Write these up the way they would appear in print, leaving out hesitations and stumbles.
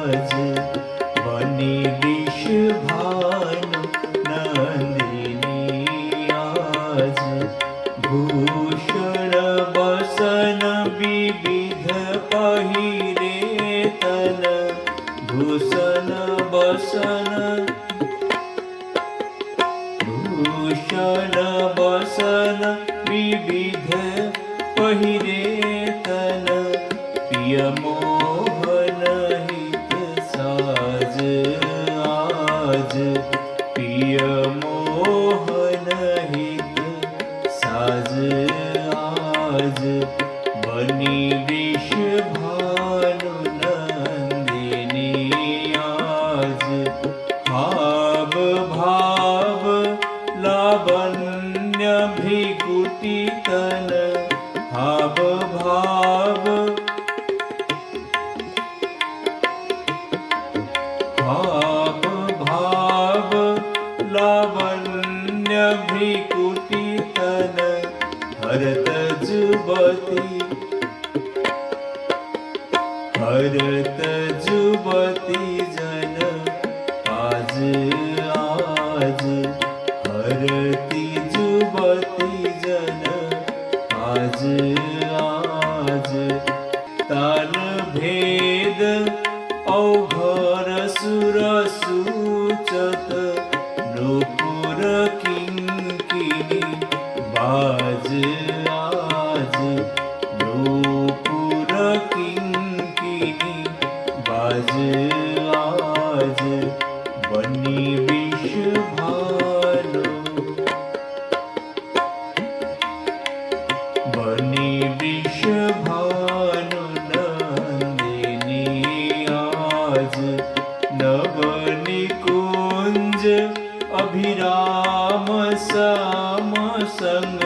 आज बनी ऋषभानु नंदिनी आज भूषण बसन विविध पहिरे तन भूषण बसन भूषण बसन विविध पहिरे तन प्रिय मोहन हित साज आज प्रिय मोहन हित साज आज बनी ऋषभानु नंदिनी आज भाव भाव लावण्य भिकुटी तन भाव भाव भाव भाव लावण्य भिकुटी तन हरत जुबती जन आज आज हरती जुबती जन आज आज ताल भेद औघर सुर सूचत नूपुर किंकिनी बाज आज नूपुर किंकिनी बाज आज बनी ऋषभानु बनी ऋषभानु नंदिनी आज नवनिकुंज अभिराम साम संग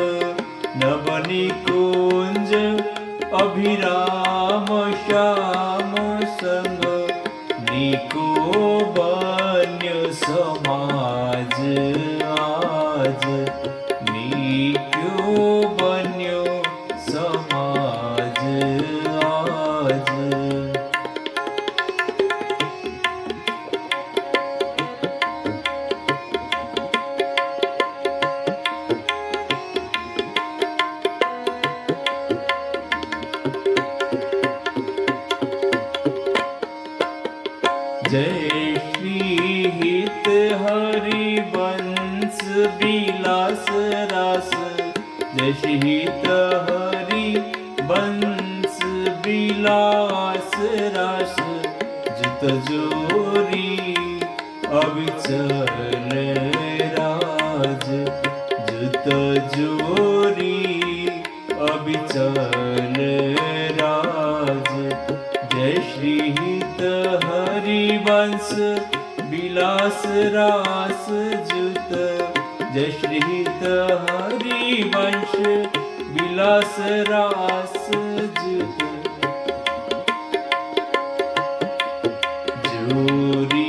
नवनिकुंज अभिराम श्याम संग निको बन्य समाज आज निको बन्यो समाज आज जय श्री हित हरि वंश विलास रास जय श्री हित हरि वंश विलास रास जुत जोरी अविचल राज जुत जोरी अविचल राज जय श्री हित हरिवंश विलास रास जुत जय श्री हित हरिवंश विलास रास जुत जोरी